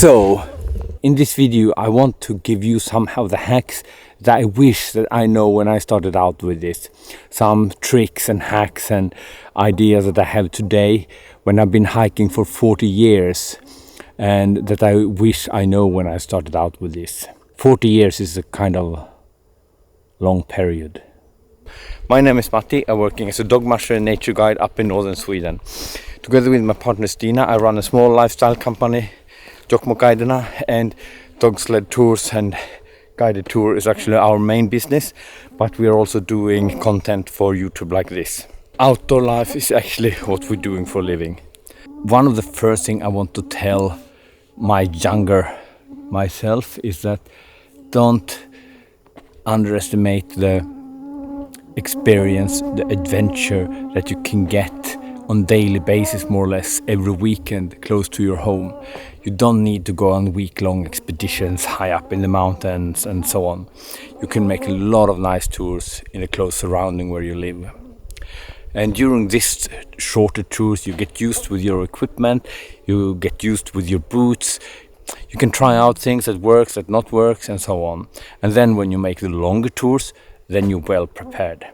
So, in this video I want to give you somehow the hacks that I wish that I know when I started out with this. Some tricks and hacks and ideas that I have today when I've been hiking for 40 years and that I wish I know when I started out with this. 40 years is a kind of long period. My name is Matti. I'm working as a dog musher and nature guide up in northern Sweden. Together with my partner Stina, I run a small lifestyle company, Jokkmokkguiderna, and dog sled tours and guided tour is actually our main business, but we are also doing content for YouTube like this. Outdoor life is actually what we're doing for a living. One of the first things I want to tell my younger myself is that don't underestimate the experience, the adventure that you can get on daily basis, more or less every weekend close to your home. You don't need to go on week-long expeditions high up in the mountains and so on. You can make a lot of nice tours in a close surrounding where you live. And during these shorter tours you get used with your equipment, you get used with your boots, you can try out things that works, that not works, and so on. And then when you make the longer tours, then you're well prepared.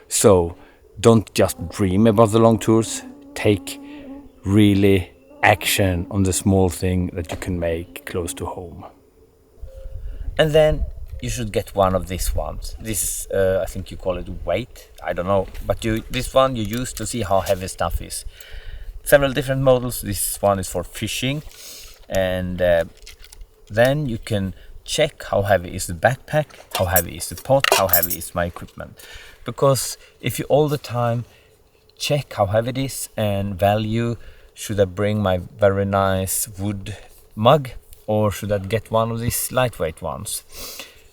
So don't just dream about the long tours, take really action on the small thing that you can make close to home. And then you should get one of these ones. This is, I think you call it weight, I don't know, but this one you use to see how heavy stuff is. Several different models. This one is for fishing, and then you can check how heavy is the backpack, how heavy is the pot, how heavy is my equipment. Because if you all the time check how heavy it is and value, should I bring my very nice wood mug or should I get one of these lightweight ones?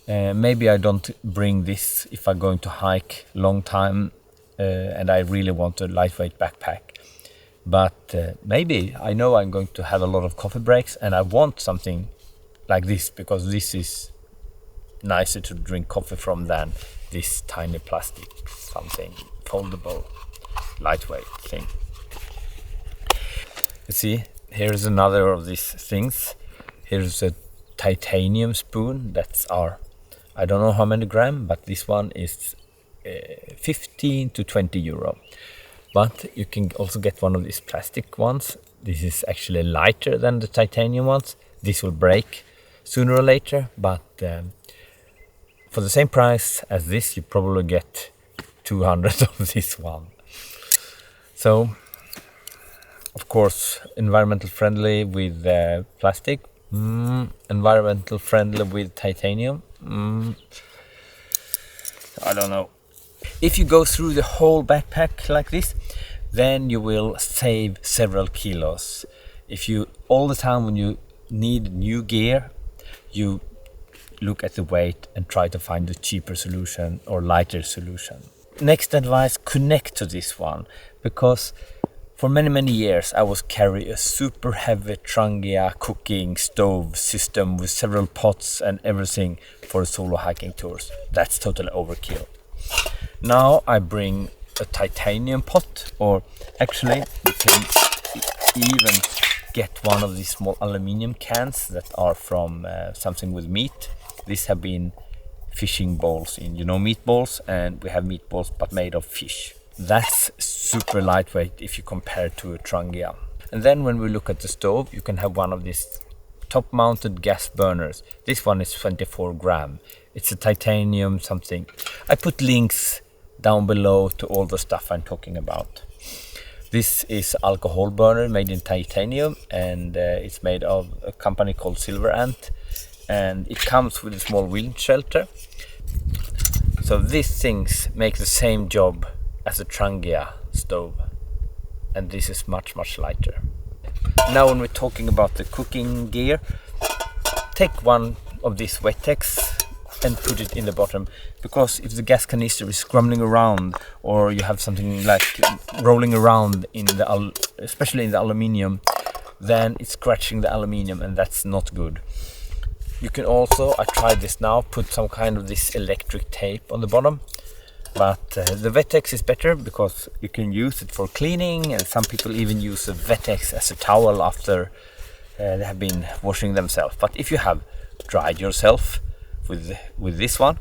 Maybe I don't bring this if I'm going to hike long time and I really want a lightweight backpack. But maybe I know I'm going to have a lot of coffee breaks and I want something like this because this is nicer to drink coffee from than this tiny plastic something foldable lightweight thing. You see, here's another of these things. Here's a titanium spoon. That's our, I don't know how many gram, but this one is 15 to 20 euro. But you can also get one of these plastic ones. This is actually lighter than the titanium ones. This will break sooner or later, but for the same price as this, you probably get 200 of this one. So, of course, environmental friendly with plastic, environmental friendly with titanium, I don't know. If you go through the whole backpack like this, then you will save several kilos. If you, all the time when you need new gear, you look at the weight and try to find a cheaper solution or lighter solution. Next advice, connect to this one, because for many years I was carrying a super heavy Trangia cooking stove system with several pots and everything for solo hiking tours. That's totally overkill. Now I bring a titanium pot, or actually you can even get one of these small aluminium cans that are from something with meat. These have been fishing bowls in, you know, meatballs, and we have meatballs but made of fish. That's super lightweight if you compare to a Trangia. And then when we look at the stove, you can have one of these top mounted gas burners. This one is 24 gram. It's a titanium something. I put links down below to all the stuff I'm talking about. This is alcohol burner made in titanium, and it's made of a company called Silver Ant, and it comes with a small wind shelter. So these things make the same job as a Trangia stove, and this is much lighter. Now when we're talking about the cooking gear, take one of these Wettex and put it in the bottom, because if the gas canister is scrambling around or you have something like rolling around in the especially in the aluminium, then it's scratching the aluminium, and that's not good. You can also, I tried this now, put some kind of this electric tape on the bottom, but the Wettex is better because you can use it for cleaning, and some people even use the Wettex as a towel after they have been washing themselves. But if you have dried yourself with this one,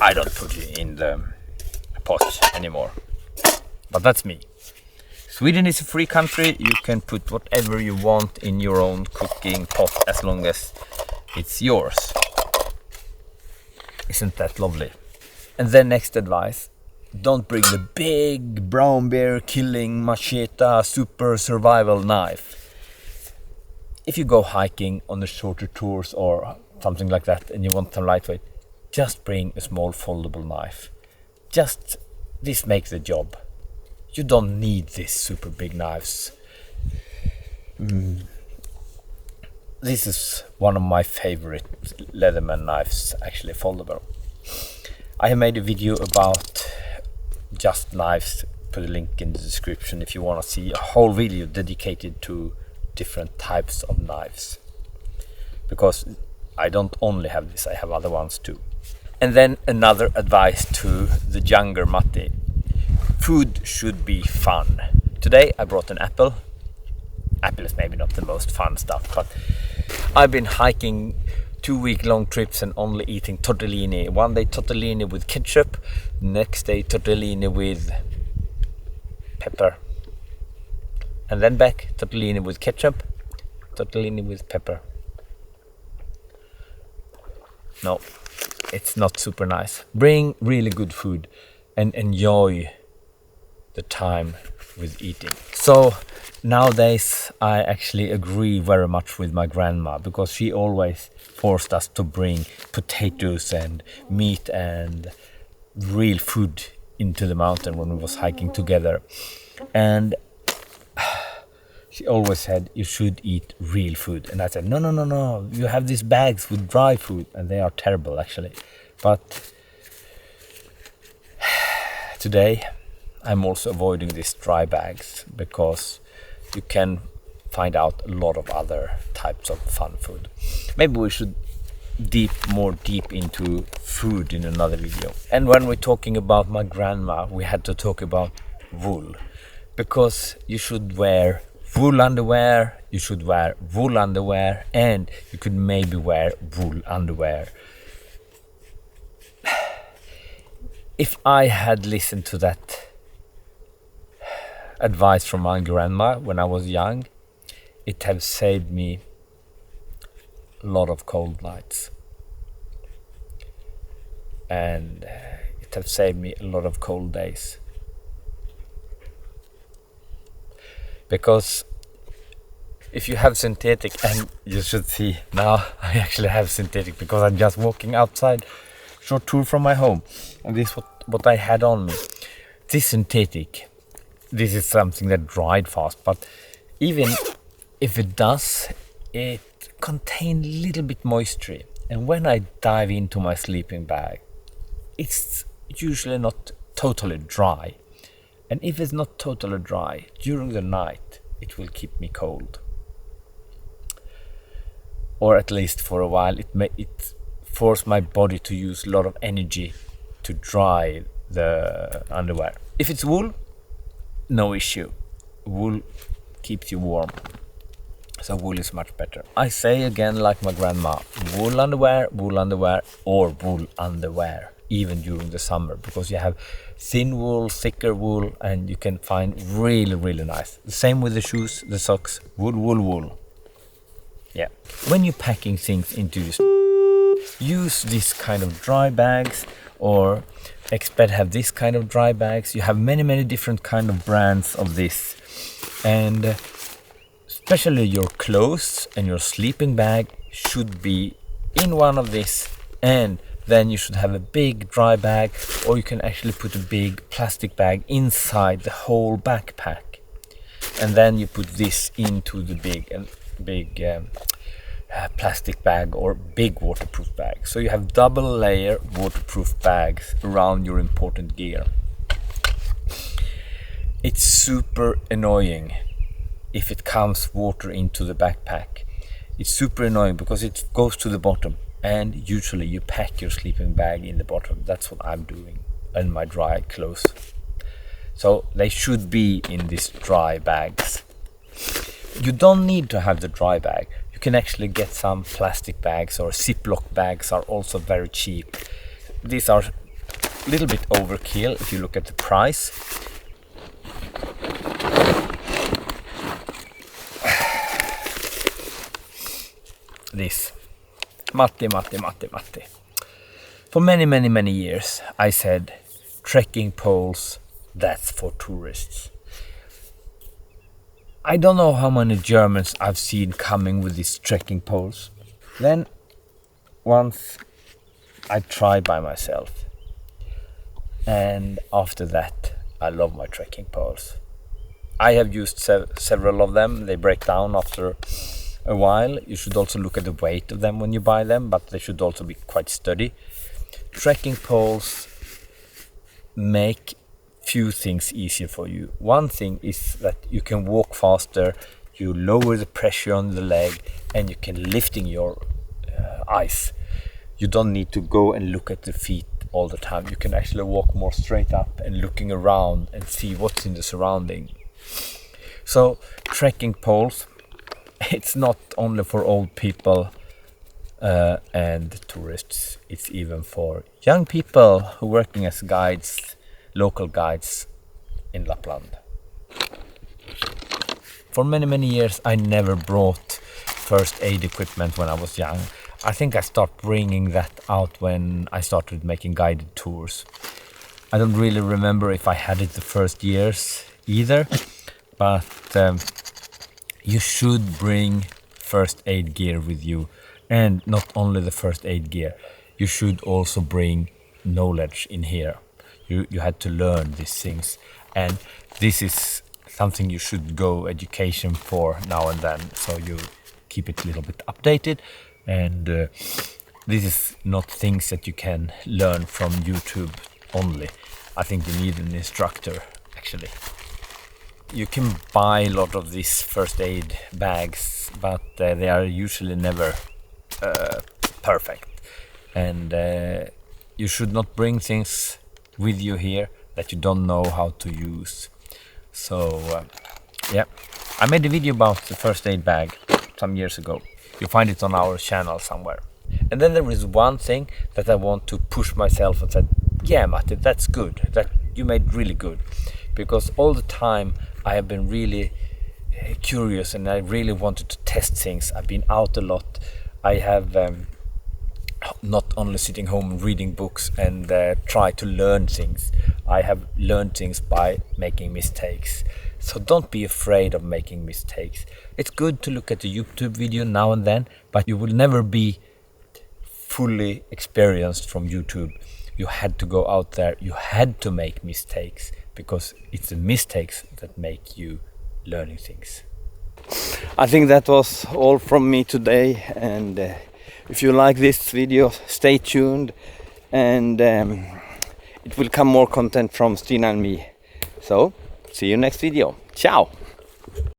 I don't put it in the pot anymore. But that's me. Sweden is a free country. You can put whatever you want in your own cooking pot as long as it's yours. Isn't that lovely? And then next advice, don't bring the big brown bear killing machete super survival knife. If you go hiking on the shorter tours or something like that and you want some lightweight, just bring a small foldable knife. This makes the job. You don't need these super big knives. This is one of my favorite Leatherman knives, actually foldable. I have made a video about just knives. Put a link in the description if you want to see a whole video dedicated to different types of knives. Because I don't only have this, I have other ones too. And then another advice to the younger Matti. Food should be fun. Today I brought an apple. Apple is maybe not the most fun stuff, but I've been hiking 2-week-long trips and only eating tortellini. One day tortellini with ketchup, next day tortellini with pepper. And then back, tortellini with ketchup, tortellini with pepper. No, it's not super nice. Bring really good food and enjoy the time with eating. So nowadays I actually agree very much with my grandma, because she always forced us to bring potatoes and meat and real food into the mountain when we was hiking together. And she always said you should eat real food, and I said no, you have these bags with dry food, and they are terrible actually. But today I'm also avoiding these dry bags, because you can find out a lot of other types of fun food. Maybe we should more deep into food in another video. And when we're talking about my grandma, we had to talk about wool, because you should wear wool underwear, you should wear wool underwear, and you could maybe wear wool underwear. If I had listened to that advice from my grandma when I was young, it have saved me a lot of cold nights, and it have saved me a lot of cold days. Because if you have synthetic, and you should see now I actually have synthetic because I'm just walking outside, short tour from my home, and this is what I had on me. This synthetic, this is something that dried fast, but even if it does, it contains a little bit moisture, and when I dive into my sleeping bag, it's usually not totally dry. And if it's not totally dry, during the night it will keep me cold. Or at least for a while, it force my body to use a lot of energy to dry the underwear. If it's wool, no issue. Wool keeps you warm. So wool is much better. I say again, like my grandma, wool underwear, or wool underwear, even during the summer, because you have thin wool, thicker wool, and you can find really nice. The same with the shoes, the socks, wool. Yeah. When you're packing things into this, use this kind of dry bags, or Exped have this kind of dry bags. You have many different kind of brands of this, and especially your clothes and your sleeping bag should be in one of these, and then you should have a big dry bag, or you can actually put a big plastic bag inside the whole backpack, and then you put this into the big plastic bag or big waterproof bag. So you have double layer waterproof bags around your important gear. It's super annoying if it comes water into the backpack. It's super annoying because it goes to the bottom, and usually you pack your sleeping bag in the bottom. That's what I'm doing in my dry clothes. So they should be in these dry bags. You don't need to have the dry bag. You can actually get some plastic bags, or Ziploc bags are also very cheap. These are a little bit overkill if you look at the price. This Matti. For many years I said trekking poles, that's for tourists. I don't know how many Germans I've seen coming with these trekking poles. Then once I tried by myself, and after that I love my trekking poles. I have used several of them. They break down after a while. You should also look at the weight of them when you buy them, but they should also be quite sturdy. Trekking poles make few things easier for you. One thing is that you can walk faster, you lower the pressure on the leg, and you can lifting your eyes. You don't need to go and look at the feet all the time. You can actually walk more straight up and looking around and see what's in the surrounding. So trekking poles, it's not only for old people and tourists, it's even for young people who are working as guides, local guides in Lapland. For many years I never brought first aid equipment when I was young. I think I started bringing that out when I started making guided tours. I don't really remember if I had it the first years either, but you should bring first aid gear with you, and not only the first aid gear, you should also bring knowledge in here. You had to learn these things, and this is something you should go education for now and then, so you keep it a little bit updated. And this is not things that you can learn from YouTube only. I think you need an instructor actually. You can buy a lot of these first aid bags, but they are usually never perfect, and you should not bring things with you here that you don't know how to use. So yeah, I made a video about the first aid bag some years ago. You'll find it on our channel somewhere. And then there is one thing that I want to push myself and said, yeah, Matti, that's good, that you made really good, because all the time I have been really curious and I really wanted to test things. I've been out a lot. I have not only sitting home reading books and try to learn things. I have learned things by making mistakes. So don't be afraid of making mistakes. It's good to look at the YouTube video now and then, but you will never be fully experienced from YouTube. You had to go out there, you had to make mistakes, because it's the mistakes that make you learning things. I think that was all from me today, and if you like this video, stay tuned, and it will come more content from Stina and me. So see you next video. Ciao!